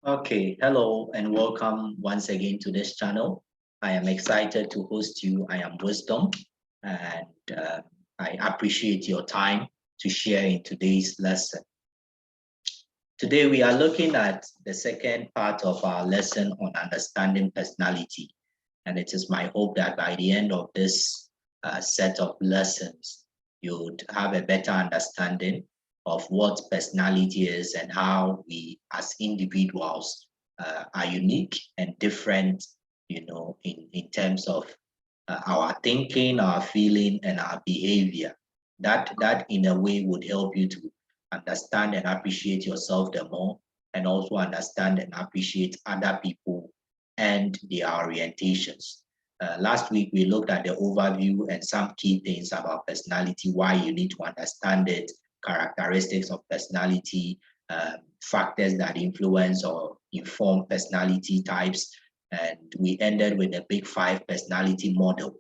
Okay, hello and welcome once again to this channel. I am excited to host you. I am Wisdom, and I appreciate your time to share in today's lesson. Today we are looking at the second part of our lesson on understanding personality, and it is my hope that by the end of this set of lessons, you'd have a better understanding of what personality is and how we as individuals are unique and different, in terms of our thinking, our feeling, and our behavior. That in a way would help you to understand and appreciate yourself the more, and also understand and appreciate other people and their orientations. Last week, we looked at the overview and some key things about personality, why you need to understand it, characteristics of personality, factors that influence or inform personality types. And we ended with the big 5 personality model,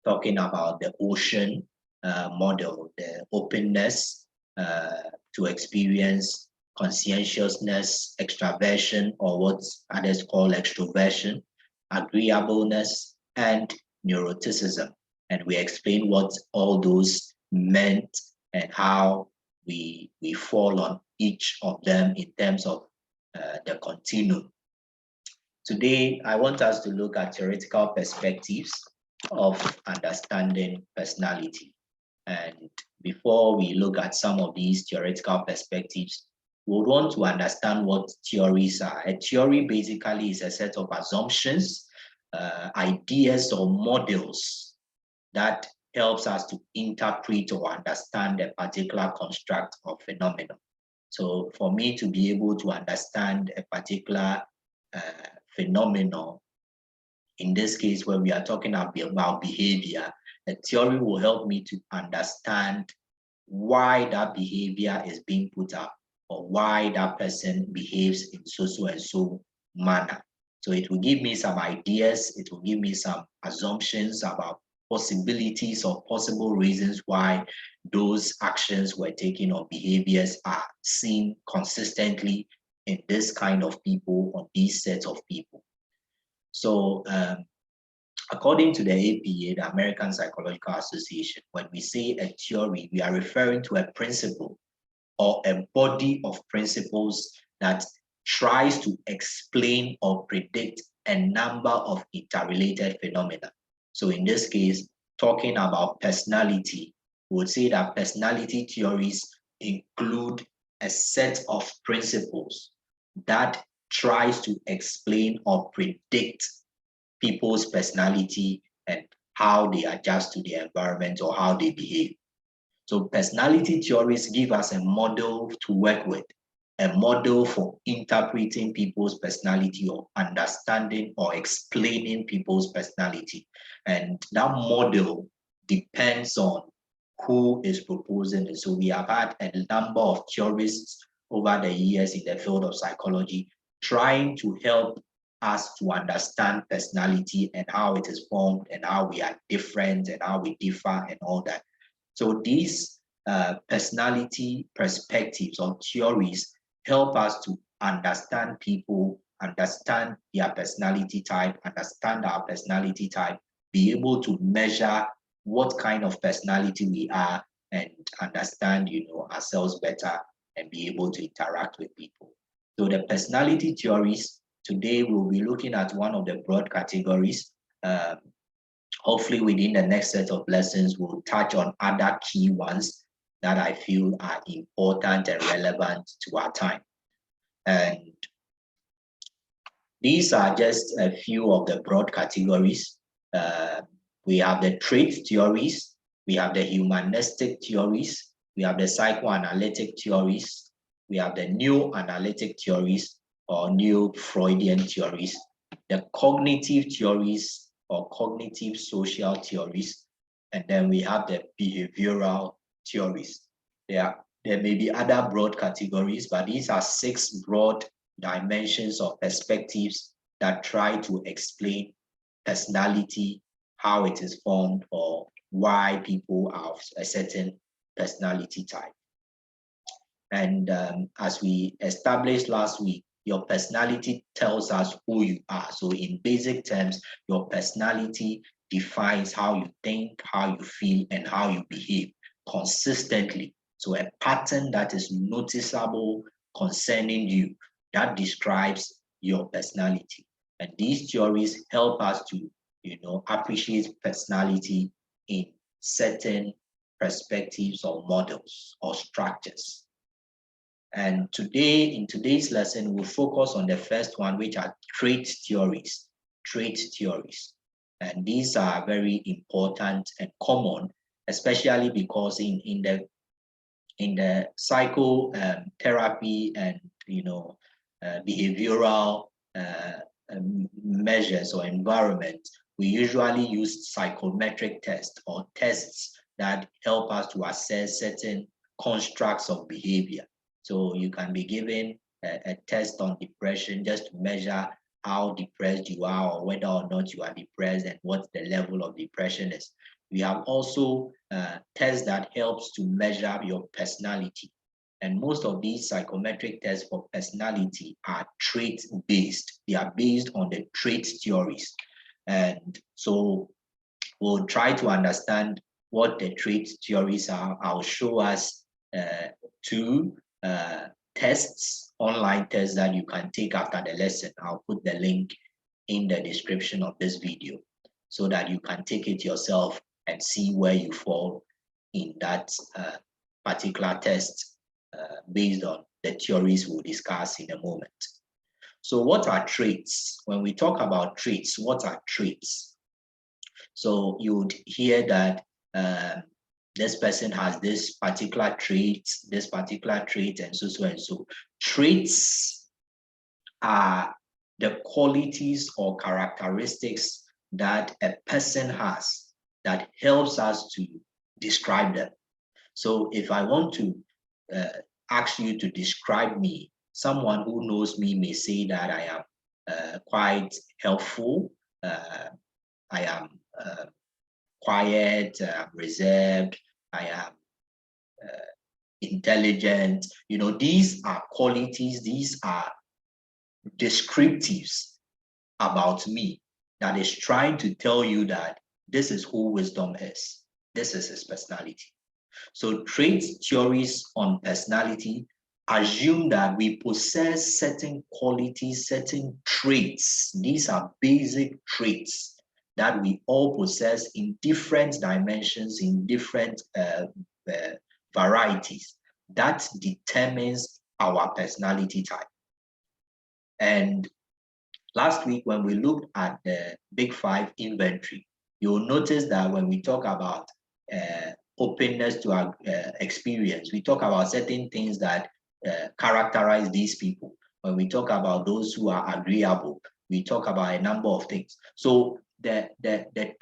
talking about the ocean model, the openness to experience, conscientiousness, extraversion, or what others call extroversion, agreeableness, and neuroticism. And we explained what all those meant and how we fall on each of them in terms of the continuum. Today, I want us to look at theoretical perspectives of understanding personality. And before we look at some of these theoretical perspectives, we would want to understand what theories are. A theory basically is a set of assumptions, ideas, or models that helps us to interpret or understand a particular construct or phenomenon. So for me to be able to understand a particular phenomenon, in this case, when we are talking about behavior, a theory will help me to understand why that behavior is being put up, or why that person behaves in so and so manner. So it will give me some ideas, it will give me some assumptions about possibilities or possible reasons why those actions were taken or behaviors are seen consistently in this kind of people or these sets of people. So according to the APA, the American Psychological Association, when we say a theory, we are referring to a principle or a body of principles that tries to explain or predict a number of interrelated phenomena. So in this case, talking about personality, we would say that personality theories include a set of principles that tries to explain or predict people's personality and how they adjust to the environment or how they behave. So personality theories give us a model to work with, a model for interpreting people's personality or understanding or explaining people's personality. And that model depends on who is proposing it. So we have had a number of theorists over the years in the field of psychology trying to help us to understand personality and how it is formed and how we are different and how we differ and all that. So these personality perspectives or theories help us to understand people, understand their personality type, understand our personality type, be able to measure what kind of personality we are, and understand, ourselves better and be able to interact with people. So the personality theories, today we'll be looking at one of the broad categories. Hopefully within the next set of lessons, we'll touch on other key ones that I feel are important and relevant to our time. And these are just a few of the broad categories. We have the trait theories, we have the humanistic theories, we have the psychoanalytic theories, we have the neo-analytic theories or neo-Freudian theories, the cognitive theories or cognitive social theories, and then we have the behavioral theories. There may be other broad categories, but these are 6 broad dimensions or perspectives that try to explain personality, how it is formed, or why people are of a certain personality type. And as we established last week, Your personality tells us who you are. So in basic terms, your personality defines how you think, how you feel, and how you behave consistently. So a pattern that is noticeable concerning you, that describes your personality. And these theories help us to, appreciate personality in certain perspectives or models or structures. And today, in today's lesson, we'll focus on the first one, which are trait theories. Trait theories. And these are very important and common, especially because in the psychotherapy and behavioral measures or environment, we usually use psychometric tests or tests that help us to assess certain constructs of behavior. So you can be given a test on depression just to measure how depressed you are or whether or not you are depressed and what the level of depression is. We have also tests that helps to measure your personality. And most of these psychometric tests for personality are trait-based. They are based on the trait theories. And so we'll try to understand what the trait theories are. I'll show us two tests, online tests that you can take after the lesson. I'll put the link in the description of this video so that you can take it yourself and see where you fall in that particular test based on the theories we'll discuss in a moment. So what are traits? When we talk about traits, what are traits? So you would hear that this person has this particular trait, and so and so. Traits are the qualities or characteristics that a person has that helps us to describe them. So if I want to ask you to describe me, someone who knows me may say that I am quite helpful, I am quiet, reserved, I am intelligent. These are qualities, these are descriptives about me that is trying to tell you that this is who Wisdom is. This is his personality. So trait theories on personality assume that we possess certain qualities, certain traits. These are basic traits that we all possess in different dimensions, in different varieties. That determines our personality type. And last week, when we looked at the Big Five inventory, you'll notice that when we talk about openness to our experience, we talk about certain things that characterize these people. When we talk about those who are agreeable, we talk about a number of things. So the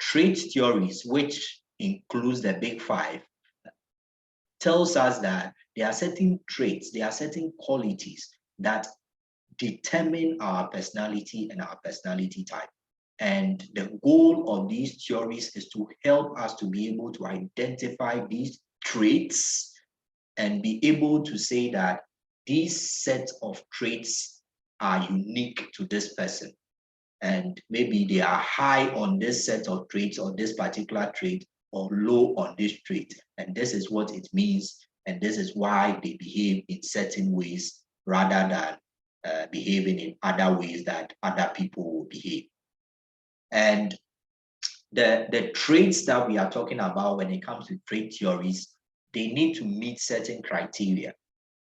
trait theories, which includes the Big Five, tells us that there are certain traits, there are certain qualities that determine our personality and our personality type. And the goal of these theories is to help us to be able to identify these traits and be able to say that these sets of traits are unique to this person. And maybe they are high on this set of traits or this particular trait or low on this trait. And this is what it means. And this is why they behave in certain ways rather than behaving in other ways that other people will behave. And the traits that we are talking about when it comes to trait theories, they need to meet certain criteria.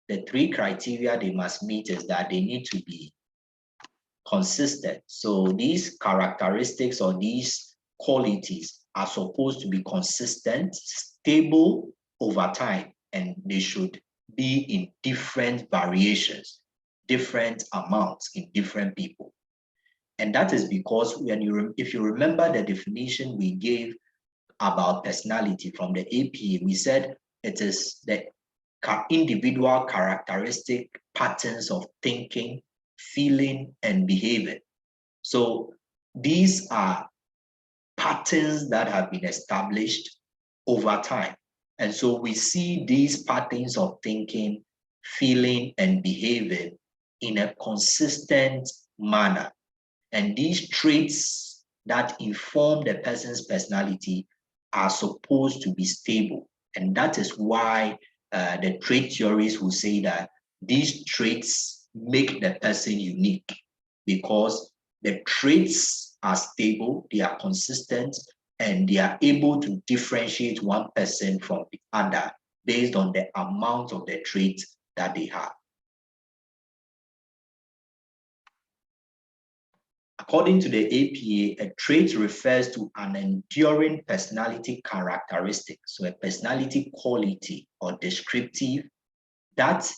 The three criteria they must meet is that they need to be consistent. So these characteristics or these qualities are supposed to be consistent, stable over time, and they should be in different variations, different amounts in different people. And that is because if you remember the definition we gave about personality from the APA, we said it is the individual characteristic patterns of thinking, feeling, and behaving. So these are patterns that have been established over time. And so we see these patterns of thinking, feeling, and behaving in a consistent manner. And these traits that inform the person's personality are supposed to be stable. And that is why the trait theories will say that these traits make the person unique, because the traits are stable, they are consistent, and they are able to differentiate one person from the other based on the amount of the traits that they have. According to the APA, a trait refers to an enduring personality characteristic, so a personality quality or descriptive that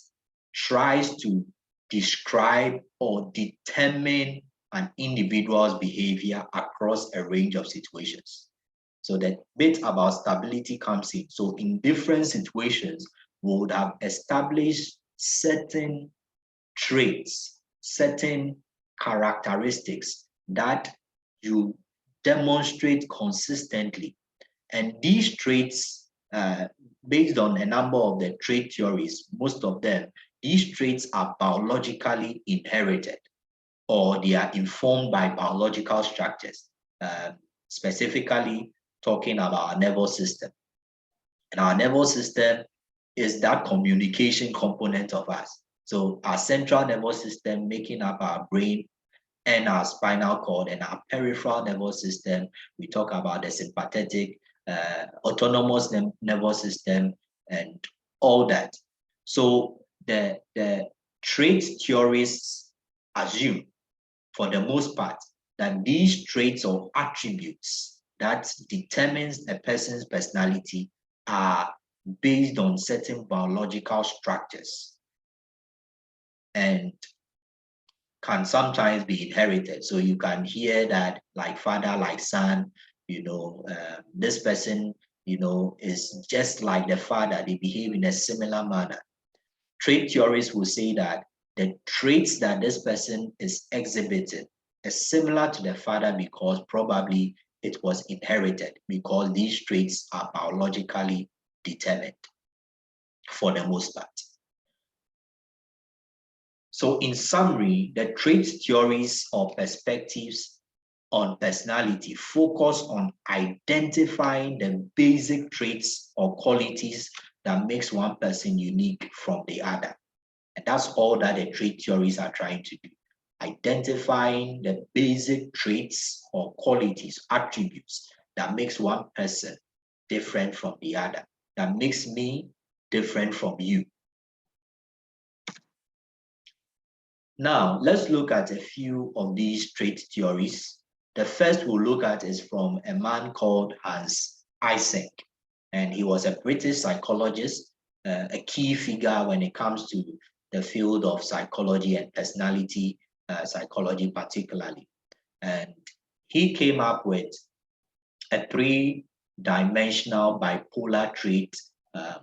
tries to describe or determine an individual's behavior across a range of situations. So the bit about stability comes in. So in different situations, we would have established certain traits, certain characteristics that you demonstrate consistently. And these traits, based on a number of the trait theories, most of them, these traits are biologically inherited, or they are informed by biological structures, specifically talking about our nervous system. And our nervous system is that communication component of us. So our central nervous system making up our brain and our spinal cord, and our peripheral nervous system, we talk about the sympathetic, autonomous nervous system, and all that. So the trait theorists assume, for the most part, that these traits or attributes that determines a person's personality are based on certain biological structures and can sometimes be inherited. So you can hear that like father, like son, this person, is just like the father, they behave in a similar manner. Trait theorists will say that the traits that this person is exhibiting is similar to the father because probably it was inherited, because these traits are biologically determined for the most part. So in summary, the trait theories or perspectives on personality focus on identifying the basic traits or qualities that makes one person unique from the other. And that's all that the trait theories are trying to do. Identifying the basic traits or qualities, attributes that makes one person different from the other, that makes me different from you. Now, let's look at a few of these trait theories. The first we'll look at is from a man called Hans Eysenck, and he was a British psychologist, a key figure when it comes to the field of psychology and personality psychology particularly. And he came up with a three-dimensional bipolar trait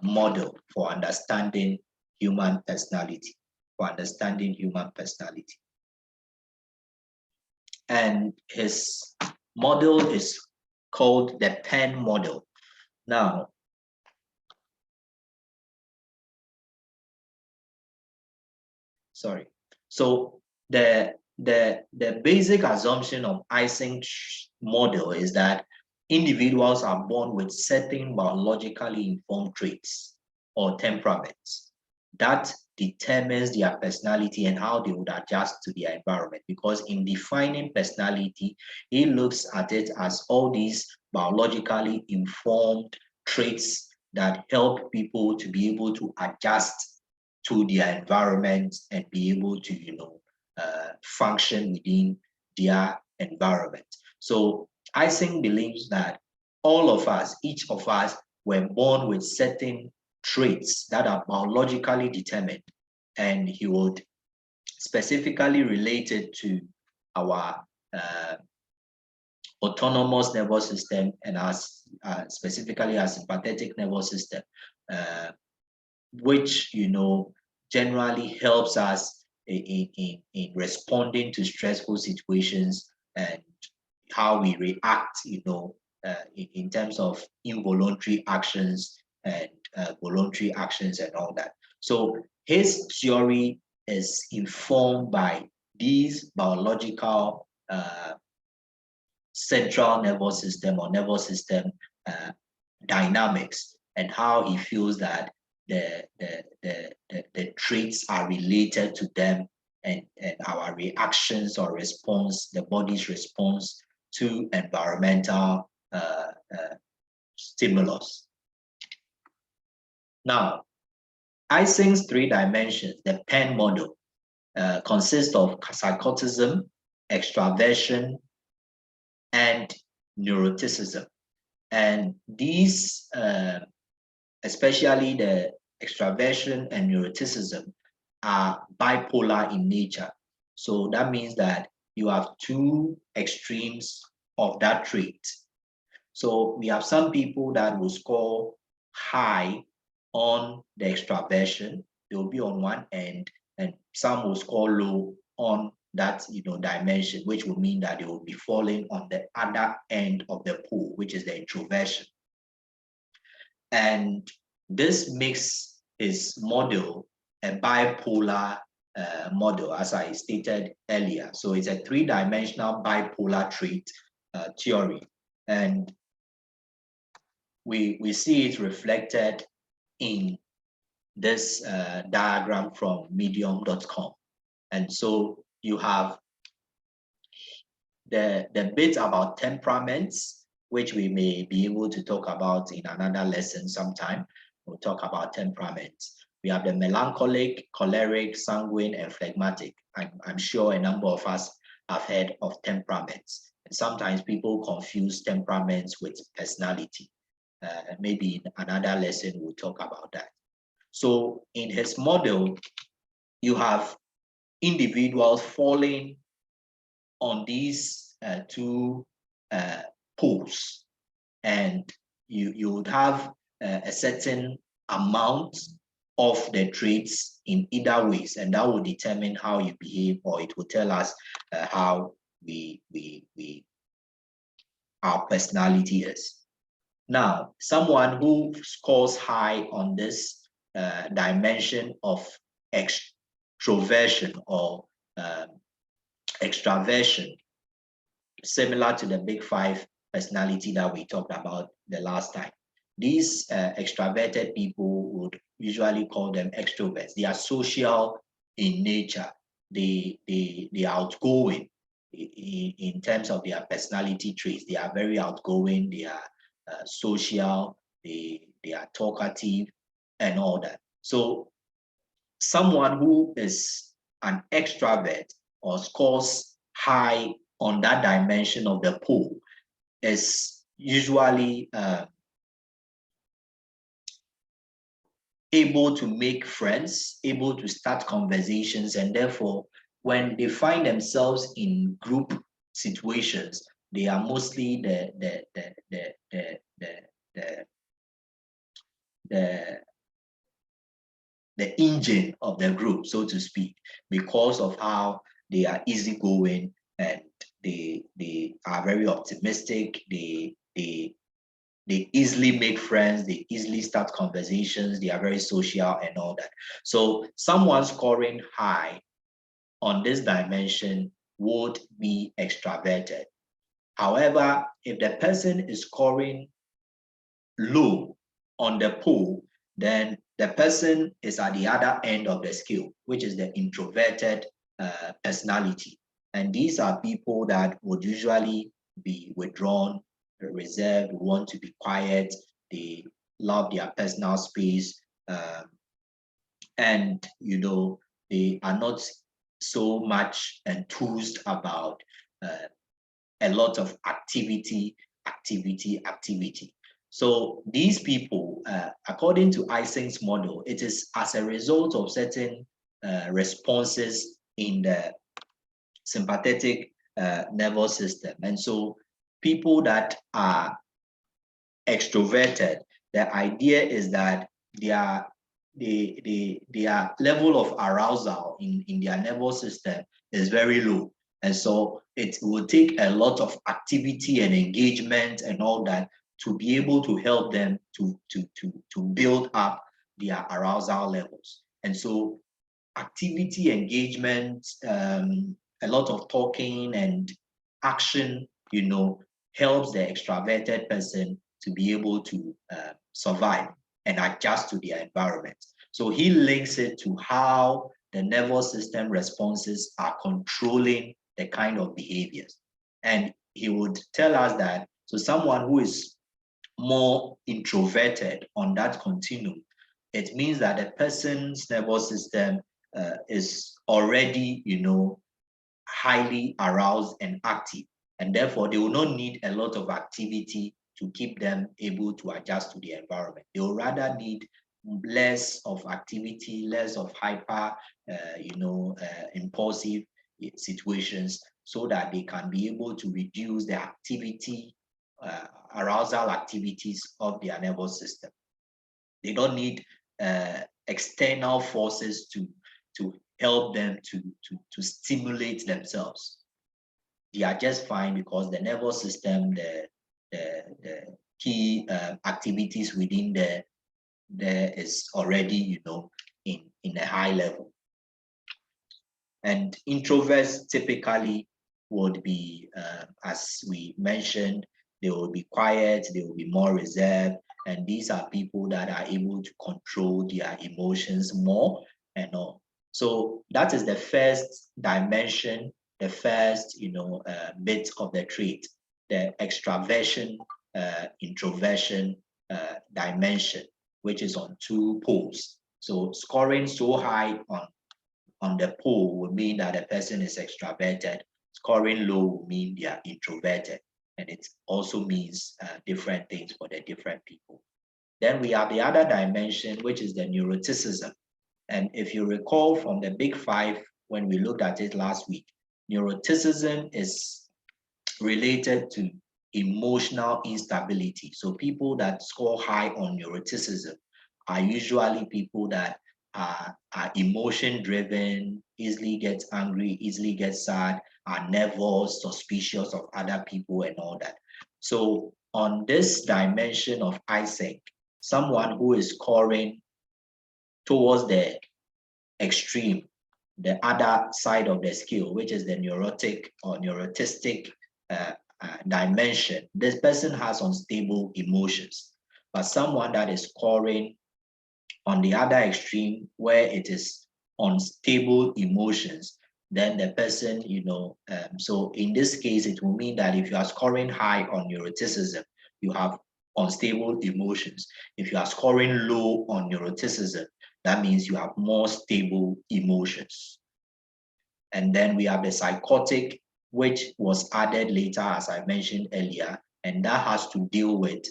model for understanding human personality. And his model is called the pen model. Now, so the basic assumption of Eysenck's model is that individuals are born with certain biologically informed traits or temperaments that determines their personality and how they would adjust to their environment. Because in defining personality, he looks at it as all these biologically informed traits that help people to be able to adjust to their environment and be able to, function within their environment. So Eysenck believes that all of us, each of us, were born with certain traits that are biologically determined, and he would specifically relate it to our autonomous nervous system and specifically our sympathetic nervous system, which generally helps us in responding to stressful situations and how we react, in terms of involuntary actions and voluntary actions and all that. So his theory is informed by these biological central nervous system or nervous system dynamics, and how he feels that the traits are related to them, and our reactions or response, the body's response to environmental stimulus. Now, Eysenck's 3 dimensions, the PEN model, consists of psychotism, extraversion, and neuroticism. And these, especially the extraversion and neuroticism, are bipolar in nature. So that means that you have 2 extremes of that trait. So we have some people that will score high on the extraversion, they will be on one end, and some will score low on that dimension, which will mean that they will be falling on the other end of the pool, which is the introversion. And this makes his model a bipolar model, as I stated earlier. So it's a 3-dimensional bipolar trait theory, and we see it reflected in this diagram from medium.com. And so you have the bit about temperaments, which we may be able to talk about in another lesson sometime. We'll talk about temperaments. We have the melancholic, choleric, sanguine, and phlegmatic. I'm sure a number of us have heard of temperaments. And sometimes people confuse temperaments with personality. Maybe in another lesson, we'll talk about that. So in his model, you have individuals falling on these 2 poles, and you would have a certain amount of the traits in either ways, and that will determine how you behave, or it will tell us how our personality is. Now, someone who scores high on this dimension of extroversion or extraversion, similar to the big 5 personality that we talked about the last time. These extraverted people would usually call them extroverts. They are social in nature. They are outgoing in terms of their personality traits. They are very outgoing. They are social. They are talkative and all that. So someone who is an extrovert or scores high on that dimension of the pool is usually able to make friends, able to start conversations, and therefore, when they find themselves in group situations, they are mostly the engine of the group, so to speak, because of how they are easygoing and they are very optimistic. They easily make friends, they easily start conversations, they are very social and all that. So someone scoring high on this dimension would be extraverted. However, if the person is scoring low on the pool, then the person is at the other end of the scale, which is the introverted personality. And these are people that would usually be withdrawn, reserved, want to be quiet, they love their personal space, and they are not so much enthused about a lot of activity. So these people, according to Eysenck's model, it is as a result of certain responses in the sympathetic nervous system. And so people that are extroverted, the idea is that their level of arousal in their nervous system is very low. And so it will take a lot of activity and engagement and all that to be able to help them to build up their arousal levels. And so activity, engagement, a lot of talking and action, helps the extroverted person to be able to survive and adjust to their environment. So he links it to how the nervous system responses are controlling the kind of behaviors. And he would tell us that, so someone who is more introverted on that continuum, it means that the person's nervous system is already, highly aroused and active. And therefore, they will not need a lot of activity to keep them able to adjust to the environment. They will rather need less of activity, less of hyper, impulsive situations, so that they can be able to reduce the activity, arousal activities of their nervous system. They don't need external forces to help them to stimulate themselves. They are just fine because the nervous system, the key activities within there is already, in a high level. And introverts typically would be, as we mentioned, they will be quiet, they will be more reserved, and these are people that are able to control their emotions more and all. So that is the first dimension, the first, bit of the trait, the extraversion, introversion dimension, which is on 2 poles. So scoring so high on the pole would mean that the person is extroverted. Scoring low would mean they are introverted. And it also means different things for the different people. Then we have the other dimension, which is the neuroticism. And if you recall from the Big Five, when we looked at it last week, neuroticism is related to emotional instability. So people that score high on neuroticism are usually people that are emotion driven, easily get angry, easily get sad, are nervous, suspicious of other people and all that. So on this dimension of Eysenck, someone who is scoring towards the extreme, the other side of the scale, which is the neurotic or neurotistic dimension, this person has unstable emotions. But someone that is scoring on the other extreme, where it is unstable emotions, then the person, so in this case, it will mean that if you are scoring high on neuroticism, you have unstable emotions. If you are scoring low on neuroticism, that means you have more stable emotions. And then we have the psychotic, which was added later, as I mentioned earlier, and that has to deal with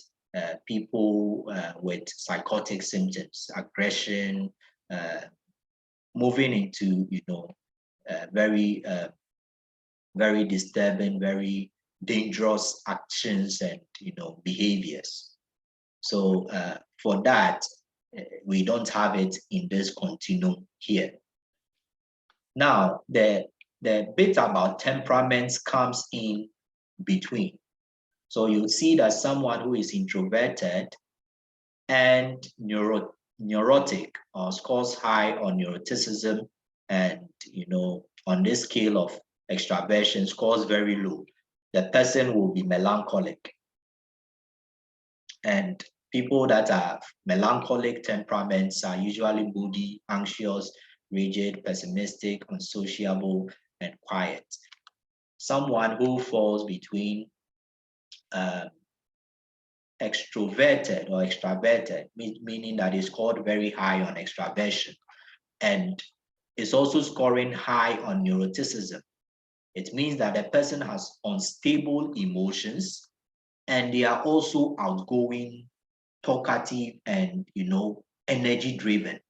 people with psychotic symptoms, aggression, moving into, very, very disturbing, very dangerous actions and, behaviors. So for that, we don't have it in this continuum here. Now, the bit about temperaments comes in between. So you see that someone who is introverted and neurotic or scores high on neuroticism and, on this scale of extraversion scores very low, the person will be melancholic. And people that are melancholic temperaments are usually moody, anxious, rigid, pessimistic, unsociable, and quiet. Someone who falls between extroverted or extraverted, meaning that is scored very high on extraversion, and is also scoring high on neuroticism. It means that the person has unstable emotions, and they are also outgoing, talkative, and energy driven.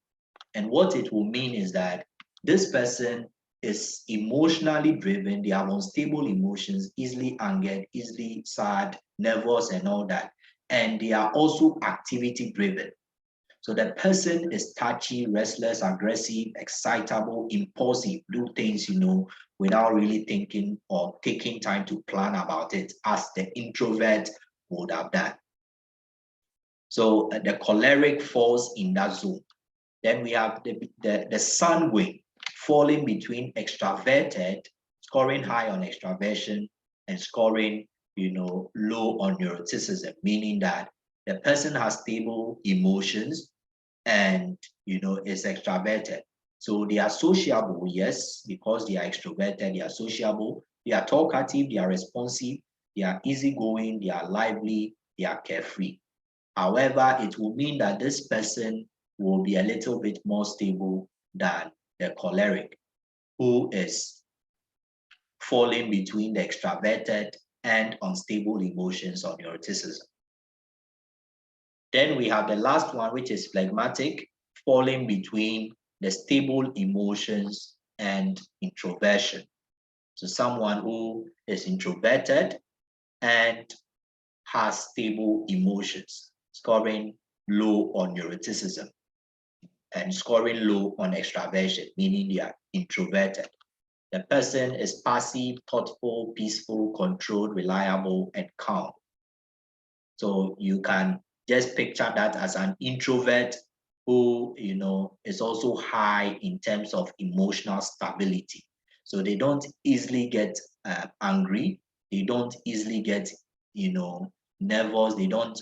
And what it will mean is that this person is emotionally driven, they have unstable emotions, easily angered, easily sad, nervous, and all that. And they are also activity driven. So the person is touchy, restless, aggressive, excitable, impulsive, do things, without really thinking or taking time to plan about it, as the introvert would have done. So the choleric falls in that zone. Then we have the sanguine. falling between extraverted, scoring high on extraversion, and scoring, low on neuroticism, meaning that the person has stable emotions and, is extraverted. So they are sociable, yes, because they are extroverted, they are sociable, they are talkative, they are responsive, they are easygoing, they are lively, they are carefree. However, it will mean that this person will be a little bit more stable than the choleric, who is falling between the extraverted and unstable emotions or neuroticism. Then we have the last one, which is phlegmatic, falling between the stable emotions and introversion. So someone who is introverted and has stable emotions, scoring low on neuroticism and scoring low on extraversion, meaning they are introverted. The person is passive, thoughtful, peaceful, controlled, reliable, and calm. So you can just picture that as an introvert who, is also high in terms of emotional stability. So they don't easily get angry. They don't easily get, nervous. They don't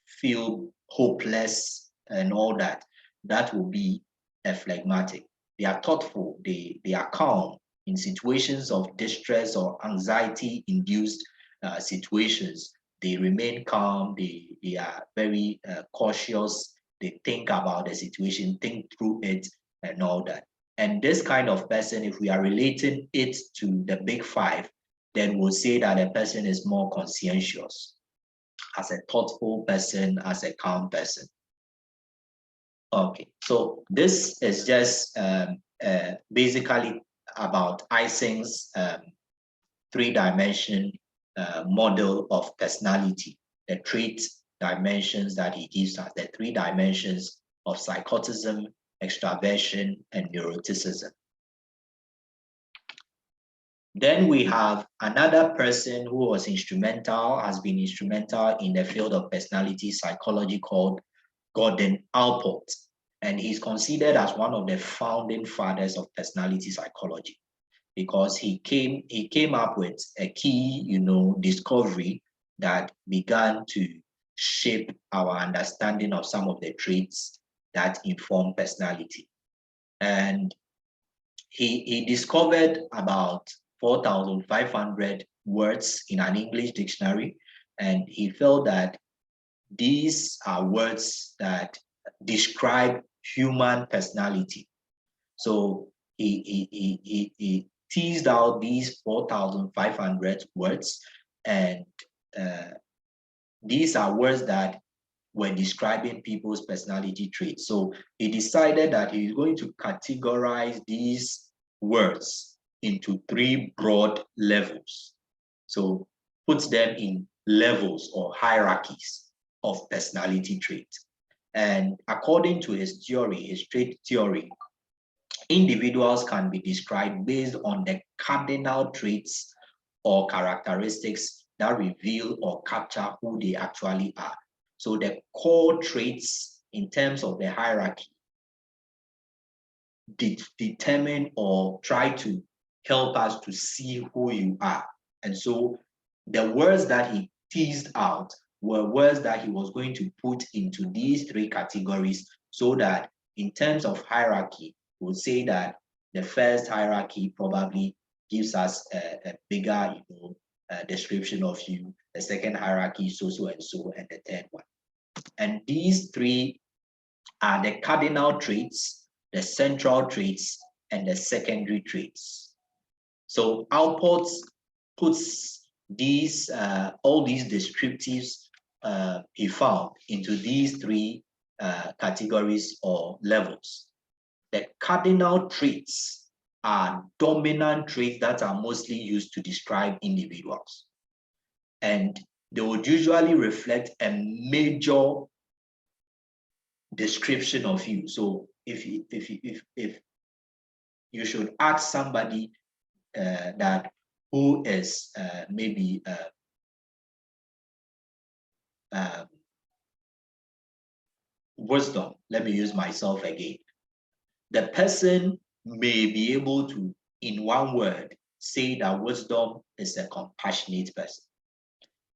feel hopeless and all that. That will be a phlegmatic. They are thoughtful. They are calm in situations of distress or anxiety-induced situations. They remain calm. They are very cautious. They think about the situation, think through it, and all that. And this kind of person, if we are relating it to the big five, then we'll say that a person is more conscientious, as a thoughtful person, as a calm person. Okay, so this is just basically about Eysenck's three-dimension model of personality, the trait dimensions that he gives us, the three dimensions of psychotism, extraversion, and neuroticism. Then we have another person who was instrumental, has been instrumental in the field of personality psychology, called Gordon Allport. And he's considered as one of the founding fathers of personality psychology, because he came up with a key, discovery that began to shape our understanding of some of the traits that inform personality. And he discovered about 4,500 words in an English dictionary, and he felt that these are words that describe human personality. So he teased out these 4,500 words, and these are words that were describing people's personality traits. So he decided that he is going to categorize these words into three broad levels. So puts them in levels or hierarchies of personality traits. And according to his theory, his trait theory, individuals can be described based on the cardinal traits or characteristics that reveal or capture who they actually are. So the core traits in terms of the hierarchy determine or try to help us to see who you are. And so the words that he teased out were words that he was going to put into these three categories, so that in terms of hierarchy, we'll say that the first hierarchy probably gives us a bigger description of you. The second hierarchy, so and so, and the third one. And these three are the cardinal traits, the central traits, and the secondary traits. So Allport puts these all these descriptives he found into these three categories or levels. The cardinal traits are dominant traits that are mostly used to describe individuals, and they would usually reflect a major description of you. So if you should ask somebody that who is maybe wisdom, let me use myself again. The person may be able to, in one word, say that wisdom is a compassionate person.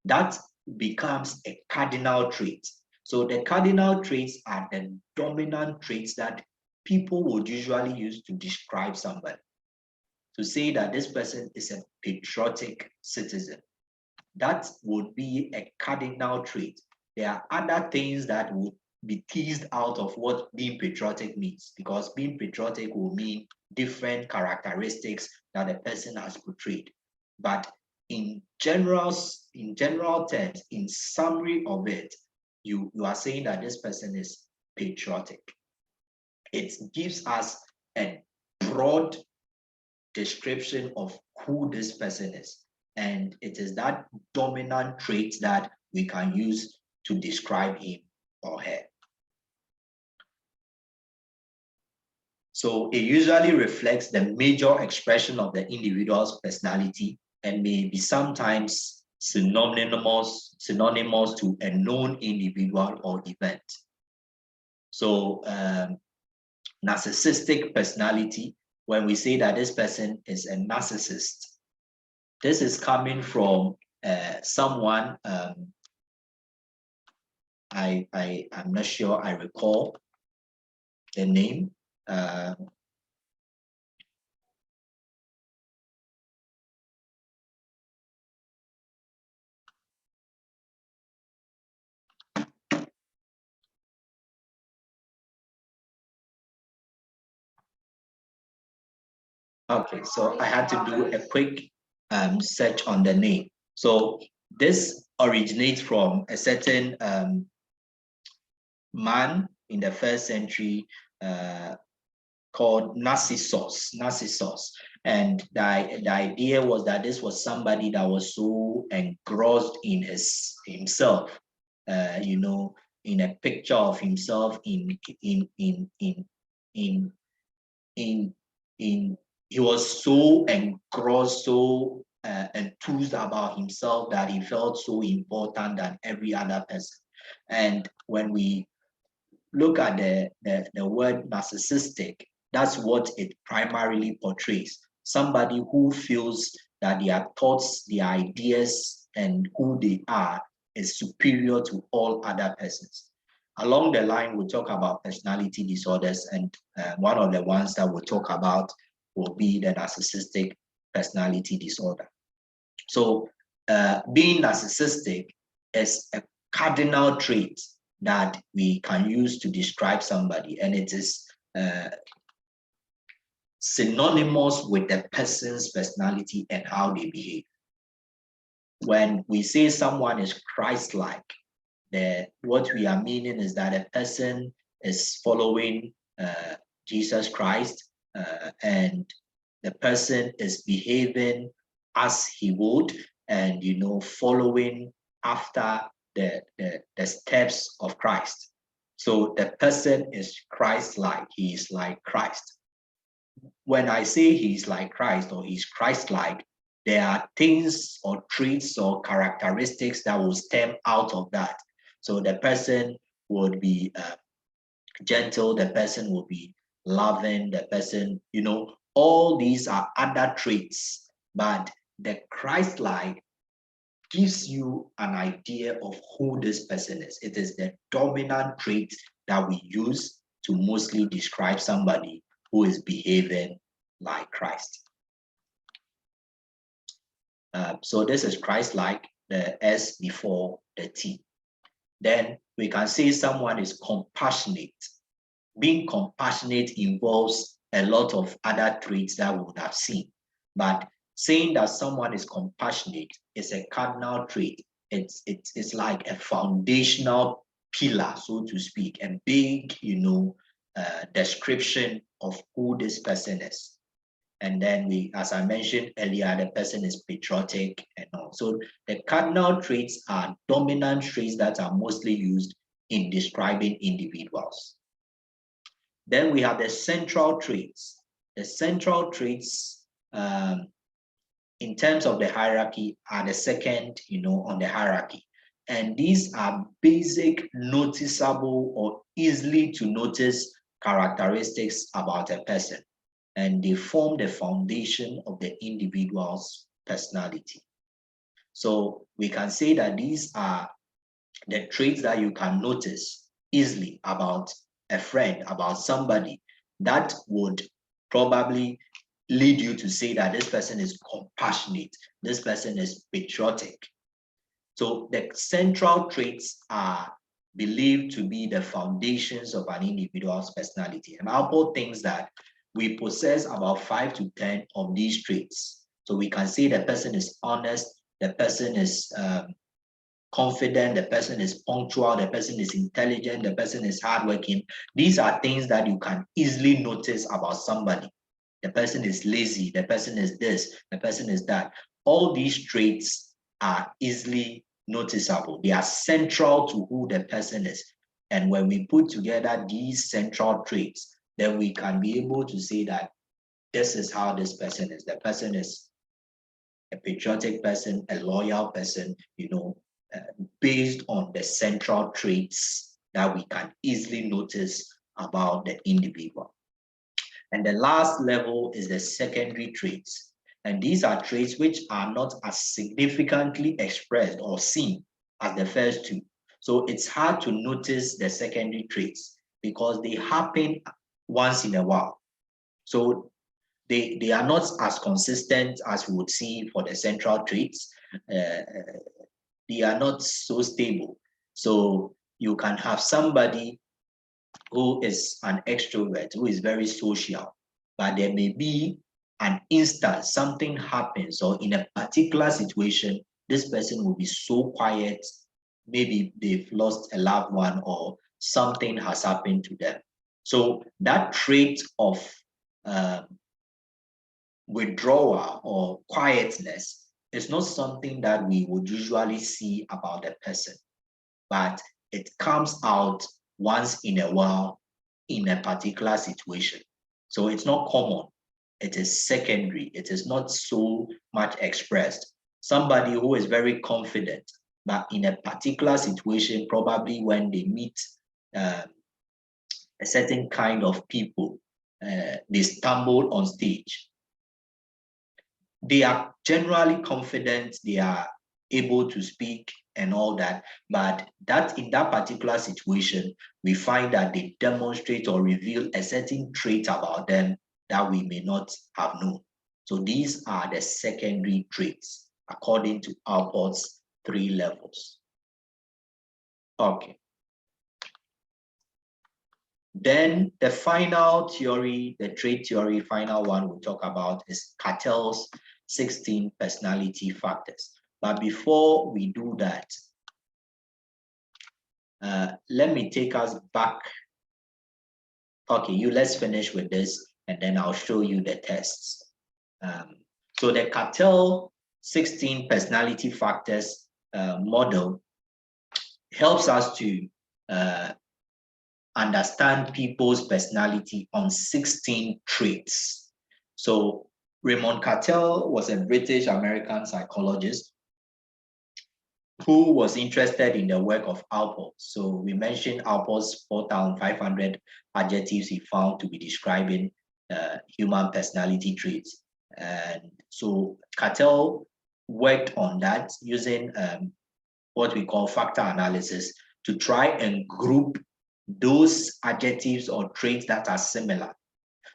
That becomes a cardinal trait. So the cardinal traits are the dominant traits that people would usually use to describe somebody. To say that this person is a patriotic citizen, that would be a cardinal trait. There are other things that would be teased out of what being patriotic means, because being patriotic will mean different characteristics that a person has portrayed. But in general terms, in summary of it, you are saying that this person is patriotic. It gives us a broad description of who this person is. And it is that dominant trait that we can use to describe him or her. So it usually reflects the major expression of the individual's personality and may be sometimes synonymous to a known individual or event. So narcissistic personality, when we say that this person is a narcissist, this is coming from someone, I'm not sure I recall the name. Okay, so I had to do a quick search on the name. So this originates from a certain man in the 1st century called Narcissus. And the idea was that this was somebody that was so engrossed in himself, in a picture of himself he was so engrossed, so enthused about himself that he felt so important than every other person. And when we look at the word narcissistic, that's what it primarily portrays. Somebody who feels that their thoughts, their ideas, and who they are is superior to all other persons. Along the line, we'll talk about personality disorders, and one of the ones that we'll talk about will be the narcissistic personality disorder. So being narcissistic is a cardinal trait that we can use to describe somebody, and it is synonymous with the person's personality and how they behave. When we say someone is Christ-like, what we are meaning is that a person is following Jesus Christ, and the person is behaving as he would, and following after the steps of Christ. So the person is Christ-like, he is like Christ. When I say he's like Christ or he's Christ-like, there are things or traits or characteristics that will stem out of that. So the person would be gentle, the person will be loving, the person, all these are other traits, but the Christ-like gives you an idea of who this person is. It is the dominant trait that we use to mostly describe somebody who is behaving like Christ. So this is Christ-like, the S before the T. Then we can say someone is compassionate. Being compassionate involves a lot of other traits that we would have seen. But saying that someone is compassionate is a cardinal trait. It's like a foundational pillar, so to speak, a big, description of who this person is. And then as I mentioned earlier, the person is patriotic and all. So the cardinal traits are dominant traits that are mostly used in describing individuals. Then we have the central traits. The central traits, in terms of the hierarchy, are the second, on the hierarchy. And these are basic, noticeable, or easily to notice characteristics about a person. and they form the foundation of the individual's personality. So we can say that these are the traits that you can notice easily about a friend, about somebody, that would probably lead you to say that this person is compassionate, this person is patriotic. So the central traits are believed to be the foundations of an individual's personality. And Allport thinks that we possess about 5 to 10 of these traits. So we can say the person is honest, the person is confident, the person is punctual, the person is intelligent, the person is hardworking. These are things that you can easily notice about somebody. The person is lazy, the person is this, the person is that. All these traits are easily noticeable. They are central to who the person is. And when we put together these central traits, then we can be able to say that this is how this person is. The person is a patriotic person, a loyal person, based on the central traits that we can easily notice about the individual. And the last level is the secondary traits. And these are traits which are not as significantly expressed or seen as the first two. So it's hard to notice the secondary traits because they happen once in a while. So they are not as consistent as we would see for the central traits. They are not so stable. So you can have somebody who is an extrovert, who is very social, but there may be an instance, something happens, or in a particular situation, this person will be so quiet, maybe they've lost a loved one or something has happened to them. So that trait of withdrawal or quietness is not something that we would usually see about a person, but it comes out once in a while in a particular situation. So it's not common. It is secondary. It is not so much expressed. Somebody who is very confident, but in a particular situation, probably when they meet a certain kind of people, they stumble on stage. They are generally confident, they are able to speak and all that, but that in that particular situation, we find that they demonstrate or reveal a certain trait about them that we may not have known. So these are the secondary traits according to ALLPORT'S 3 levels. Okay. Then the final theory, the trait theory, final one we'll talk about is CATTEL'S 16 personality factors. But before we do that, let me take us back. Okay, let's finish with this, and then I'll show you the tests. So the CATTEL 16 personality factors model helps us to understand people's personality on 16 traits. So Rammond Cattell was a British-American psychologist who was interested in the work of Allport. So we mentioned Allport's 4,500 adjectives he found to be describing human personality traits. And so Cattell worked on that using what we call factor analysis to try and group those adjectives or traits that are similar,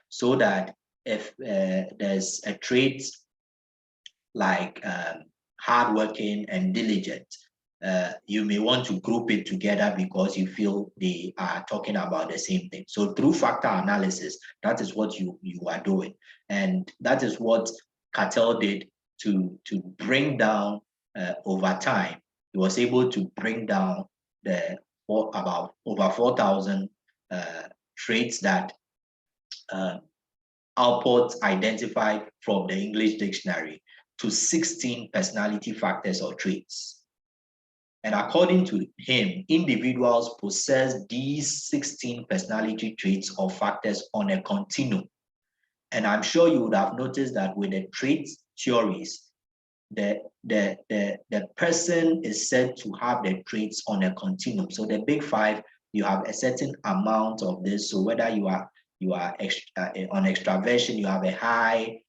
so that if there's a trait like hardworking and diligent, you may want to group it together because you feel they are talking about the same thing. So through factor analysis, that is what you are doing. And that is what Cattell did to bring down over time. He was able to bring down about over 4,000 traits that Allport identified from the English dictionary to 16 personality factors or traits. And according to him, individuals possess these 16 personality traits or factors on a continuum. And I'm sure you would have noticed that with the trait theories, the person is said to have the traits on a continuum. So the big five, you have a certain amount of this. So whether you are you are on extraversion, you have a high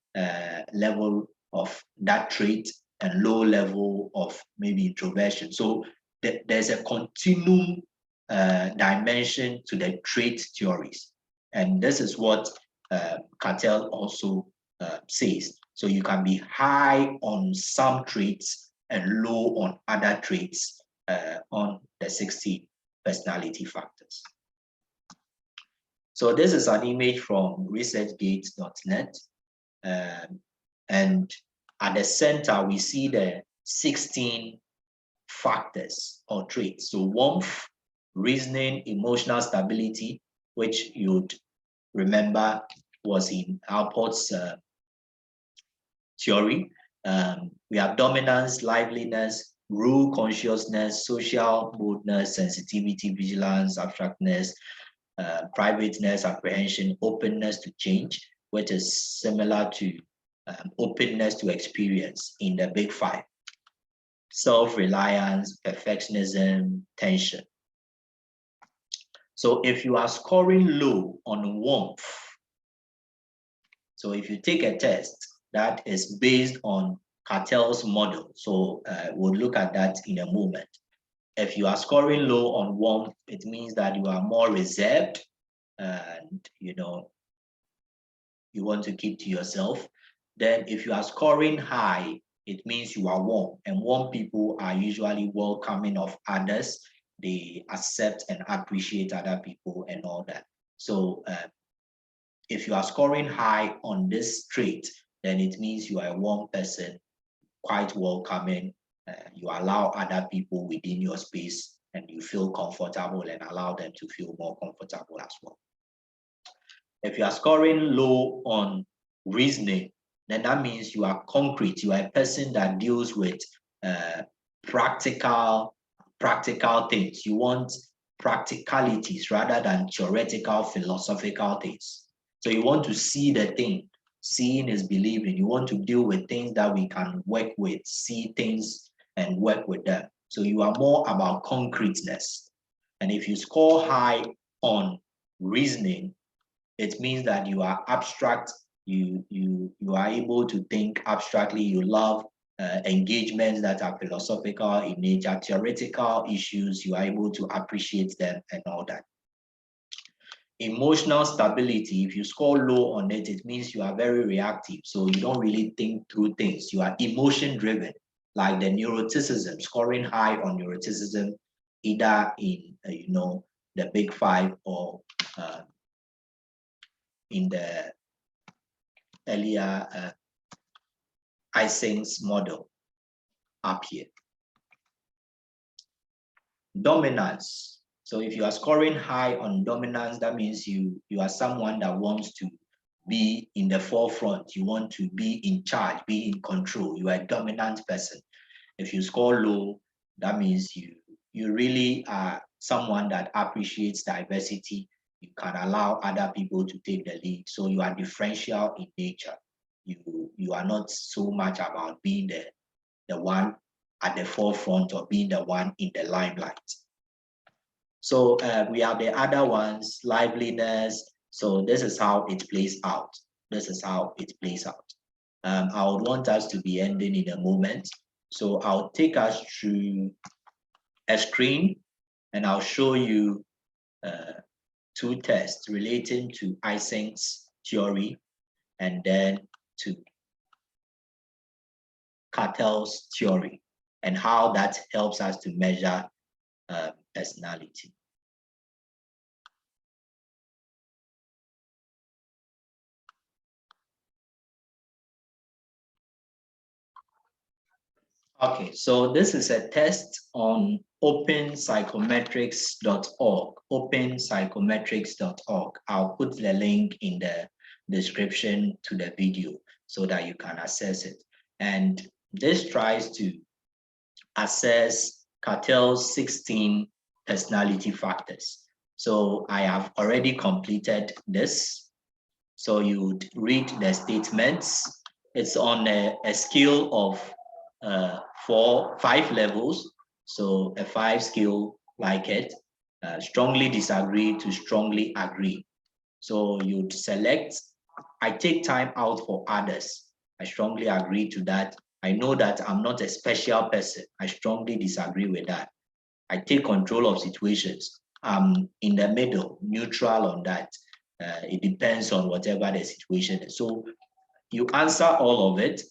level of that trait and low level of maybe introversion. So there's a continuum dimension to the trait theories. And this is what Cattell also says. So you can be high on some traits and low on other traits on the 16 personality factors. So this is an image from researchgate.net. And at the center, we see the 16 factors or traits. So warmth, reasoning, emotional stability, which you'd remember was in ALLPORT'S theory. We have dominance, liveliness, rule consciousness, social boldness, sensitivity, vigilance, abstractness, privateness, apprehension, openness to change, which is similar to openness to experience in the big five. Self-reliance, perfectionism, tension. So if you are scoring low on warmth, so if you take a test that is based on Cattell's model, so we'll look at that in a moment. If you are scoring low on warmth, it means that you are more reserved and you want to keep to yourself. Then if you are scoring high, it means you are warm, and warm people are usually welcoming of others. They accept and appreciate other people and all that. So if you are scoring high on this trait, then it means you are a warm person, quite welcoming. You allow other people within your space and you feel comfortable and allow them to feel more comfortable as well. If you are scoring low on reasoning, then that means you are concrete. You are a person that deals with practical things. You want practicalities rather than theoretical, philosophical things. So you want to see the thing. Seeing is believing. You want to deal with things that we can work with, see things and work with them. So you are more about concreteness. And if you score high on reasoning, it means that you are abstract. You are able to think abstractly. You love engagements that are philosophical in nature, theoretical issues. You are able to appreciate them and all that. Emotional stability, if you score low on it, it means you are very reactive. So you don't really think through things. You are emotion driven, like the neuroticism, scoring high on neuroticism, either in, the big five or in the earlier Eysenck's model up here. Dominance. So if you are scoring high on dominance, that means you are someone that wants to be in the forefront. You want to be in charge, be in control. You are a dominant person. If you score low, that means you really are someone that appreciates diversity. You can allow other people to take the lead. So you are differential in nature. You are not so much about being the one at the forefront or being the one in the limelight. So we have the other ones, liveliness. So this is how it plays out. This is how it plays out. I would want us to be ending in a moment. So I'll take us through a screen and I'll show you two tests relating to Eysenck's theory and then to CATTEL'S theory and how that helps us to measure personality. Okay, so this is a test on openpsychometrics.org, openpsychometrics.org. I'll put the link in the description to the video so that you can access it. And this tries to assess CATTEL'S 16 personality factors. So I have already completed this. So you would read the statements. It's on a scale of 5 levels. So a 5 scale like it, strongly disagree to strongly agree. So you'd select, I take time out for others. I strongly agree to that. I know that I'm not a special person. I strongly disagree with that. I take control of situations. I'm in the middle, neutral on that. It depends on whatever the situation is. So you answer all of it,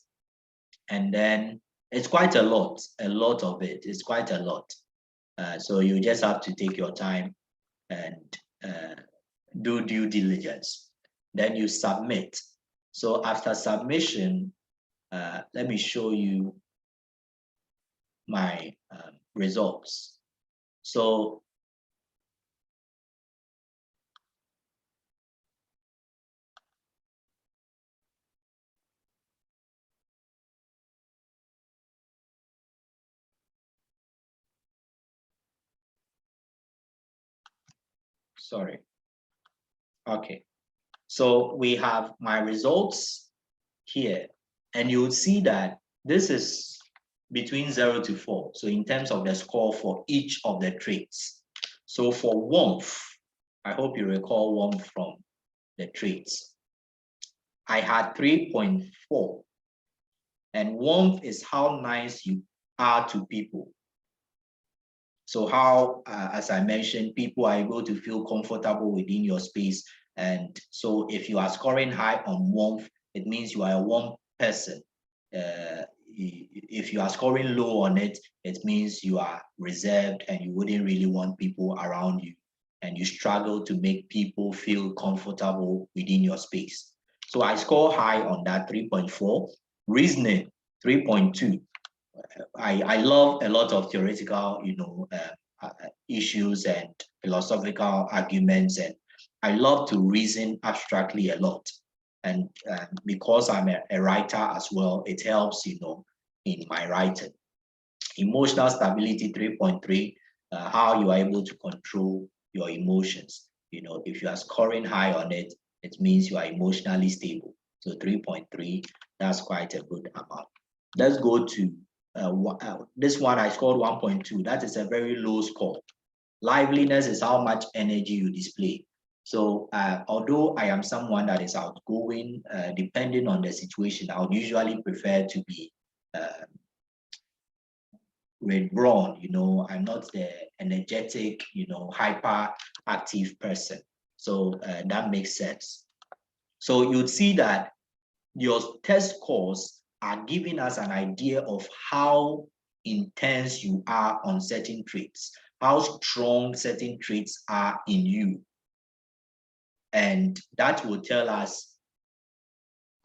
and then it's quite a lot of it. It's quite a lot. So you just have to take your time and do due diligence. Then you submit. So after submission, let me show you my results. So sorry. Okay. So we have my results here, and you'll see that this is between 0 to 4. So in terms of the score for each of the traits. So for warmth, I hope you recall warmth from the traits. I had 3.4. And warmth is how nice you are to people. So how, as I mentioned, people are able to feel comfortable within your space. And so if you are scoring high on warmth, it means you are a warm person. If you are scoring low on it, it means you are reserved and you wouldn't really want people around you. And you struggle to make people feel comfortable within your space. So I score high on that 3.4. Reasoning, 3.2. I love a lot of theoretical, issues and philosophical arguments, and I love to reason abstractly a lot. And because I'm a writer as well, it helps, in my writing. Emotional stability, 3.3, how you are able to control your emotions. If you are scoring high on it, it means you are emotionally stable. So 3.3, that's quite a good amount. Let's go to this one. I scored 1.2. That is a very low score. Liveliness is how much energy you display. So although I am someone that is outgoing, depending on the situation, I would usually prefer to be withdrawn. I'm not the energetic, hyperactive person. So that makes sense. So you'd see that your test scores are giving us an idea of how intense you are on certain traits, how strong certain traits are in you. And that will tell us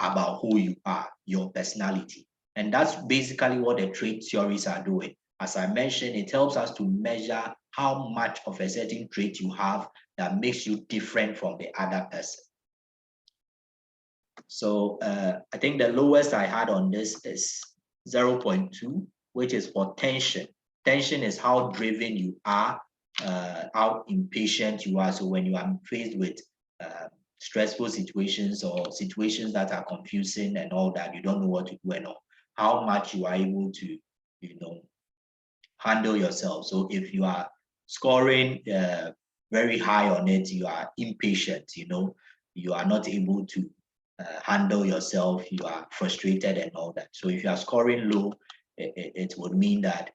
about who you are, your personality. And that's basically what the trait theories are doing. As I mentioned, it helps us to measure how much of a certain trait you have that makes you different from the other person. So I think the lowest I had on this is 0.2, which is for tension. Tension is how driven you are, how impatient you are. So when you are faced with stressful situations or situations that are confusing and all that, you don't know what to do and all, how much you are able to, handle yourself. So if you are scoring very high on it, you are impatient, you are not able to handle yourself, you are frustrated and all that. So if you are scoring low, it would mean that.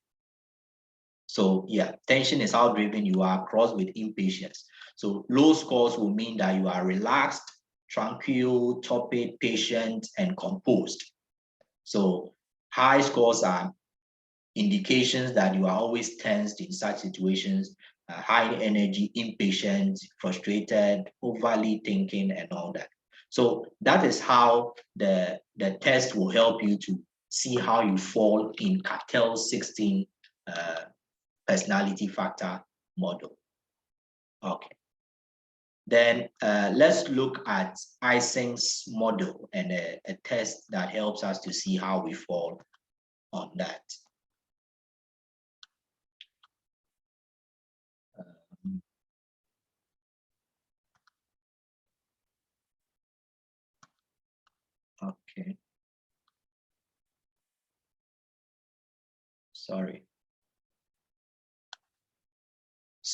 So yeah, tension is how driven you are, crossed with impatience. So low scores will mean that you are relaxed, tranquil, torpid, patient, and composed. So high scores are indications that you are always tensed in such situations, high energy, impatient, frustrated, overly thinking, and all that. So that is how the test will help you to see how you fall in CATTEL'S 16 personality factor model. Okay. Then let's look at Eysenck's model and a test that helps us to see how we fall on that. Okay. Sorry.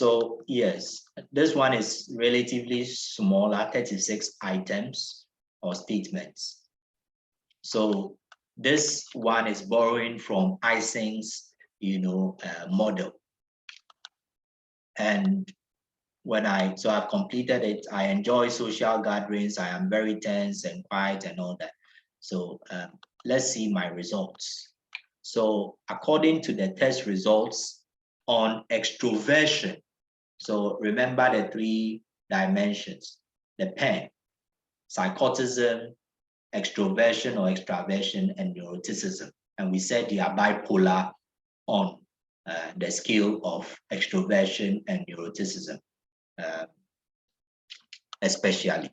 So yes, this one is relatively smaller, 36 items or statements. So this one is borrowing from Eysenck's, model. And I've completed it. I enjoy social gatherings. I am very tense and quiet and all that. So let's see my results. So according to the test results on extroversion, so remember the 3 dimensions, the pen, psychotism, extroversion or extraversion, and neuroticism. And we said they are bipolar on the scale of extroversion and neuroticism, especially.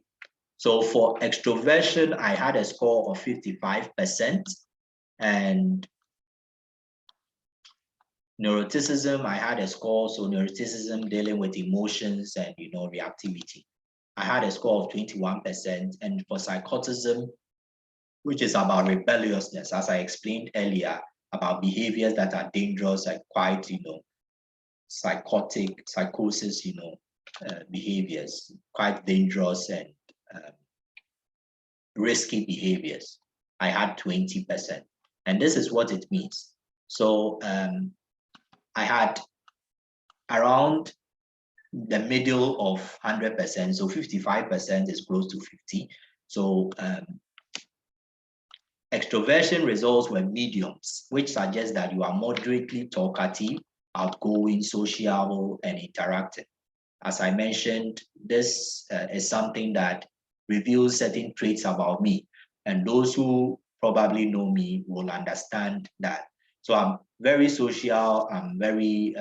So for extroversion, I had a score of 55%, and neuroticism, I had a score, so neuroticism dealing with emotions and reactivity. I had a score of 21%, and for psychotism, which is about rebelliousness, as I explained earlier, about behaviors that are dangerous and quite, psychosis, behaviors, quite dangerous and risky behaviors. I had 20%. And this is what it means. So I had around the middle of 100%, so 55% is close to 50. So extroversion results were mediums, which suggests that you are moderately talkative, outgoing, sociable, and interactive. As I mentioned, this is something that reveals certain traits about me, and those who probably know me will understand that. So I'm very social, I'm very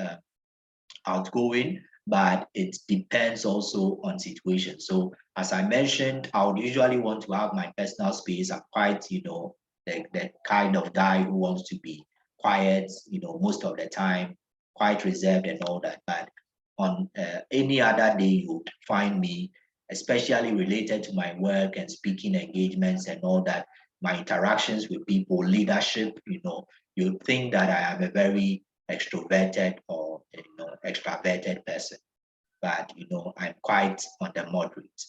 outgoing, but it depends also on situations. So as I mentioned, I would usually want to have my personal space. I'm quite, the kind of guy who wants to be quiet, most of the time, quite reserved and all that. But on any other day, you would find me, especially related to my work and speaking engagements and all that, my interactions with people, leadership, you think that I am a very extroverted or extraverted person, but I'm quite on the moderate.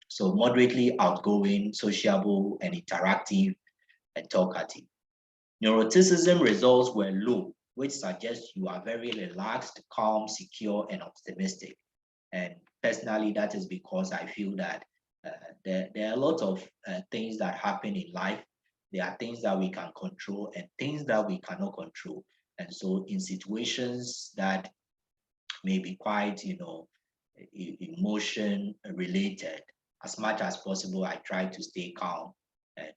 So moderately outgoing, sociable, and interactive and talkative. Neuroticism results were low, which suggests you are very relaxed, calm, secure, and optimistic. And personally, that is because I feel that there are a lot of things that happen in life. There are things that we can control and things that we cannot control. And so in situations that may be quite, emotion related, as much as possible, I try to stay calm and,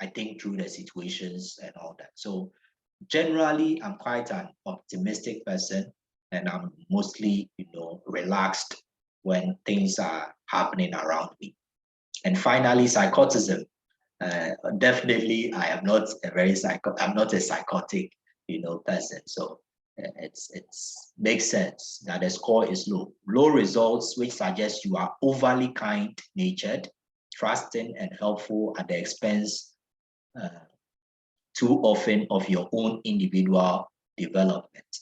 I think through the situations and all that. So generally, I'm quite an optimistic person, and I'm mostly, relaxed when things are happening around me. And finally, psychotism. Definitely, I am not I'm not a psychotic, person. So it's makes sense that the score is low. Low results, which suggest you are overly kind-natured, trusting, and helpful at the expense too often of your own individual development,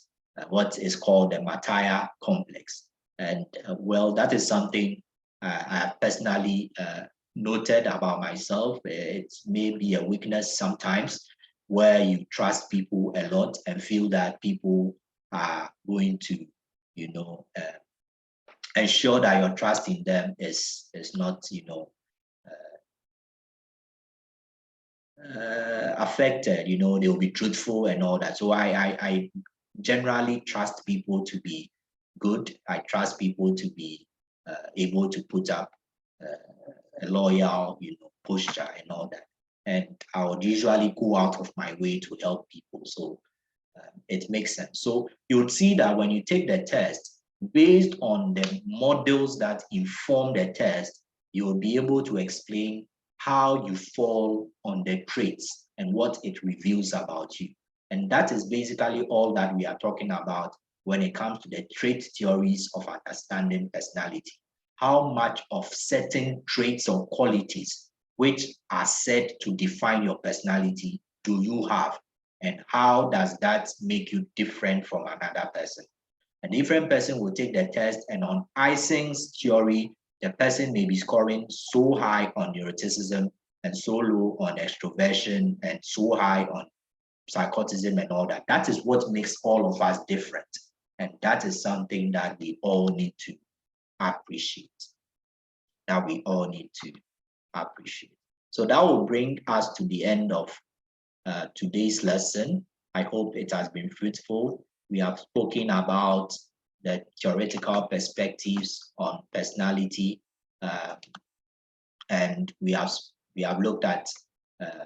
what is called the martyr complex. And well, that is something I have personally noted about myself. It may be a weakness sometimes, where you trust people a lot and feel that people are going to, ensure that your trust in them is not, affected. They'll be truthful and all that. So I generally trust people to be good. I trust people to be able to put up a loyal, posture and all that. And I would usually go out of my way to help people. So it makes sense. So you would see that when you take the test, based on the models that inform the test, you will be able to explain how you fall on the traits and what it reveals about you. And that is basically all that we are talking about when it comes to the trait theories of understanding personality. How much of certain traits or qualities which are said to define your personality do you have? And how does that make you different from another person? A different person will take the test, and on Eysenck's theory, the person may be scoring so high on neuroticism and so low on extroversion and so high on psychotism and all that. That is what makes all of us different. And that is something that we all need to appreciate. That we all need to appreciate. So that will bring us to the end of today's lesson. I hope it has been fruitful. We have spoken about the theoretical perspectives on personality, and we have looked at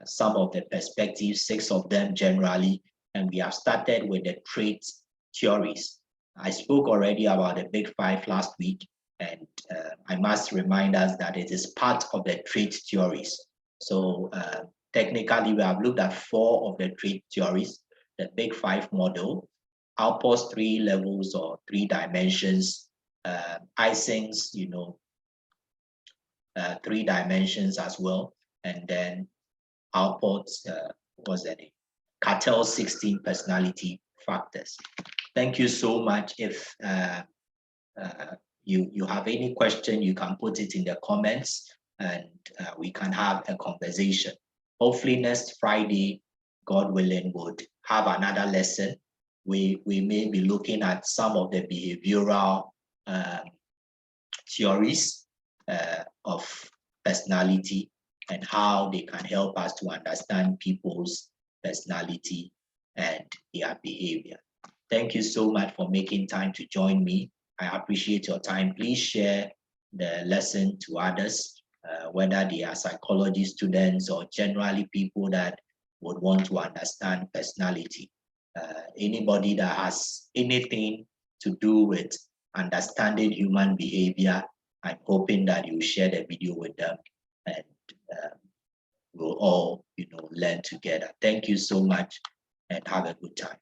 some of the perspectives, 6 of them generally, and we have started with the trait theories. I spoke already about the big 5 last week, and I must remind us that it is part of the trait theories. So technically, we have looked at 4 of the trait theories: the big 5 model, ALLPORT'S 3 levels or 3 dimensions, Eysenck's, 3 dimensions as well, and then ALLPORT'S was that CATTEL'S 16 personality factors. Thank you so much. If you have any question, you can put it in the comments, and we can have a conversation. Hopefully next Friday, God willing, would have another lesson. We may be looking at some of the behavioral theories of personality and how they can help us to understand people's personality and their behavior. Thank you so much for making time to join me. I appreciate your time. Please share the lesson to others, whether they are psychology students or generally people that would want to understand personality. Anybody that has anything to do with understanding human behavior, I'm hoping that you share the video with them, and we'll all learn together. Thank you so much, and have a good time.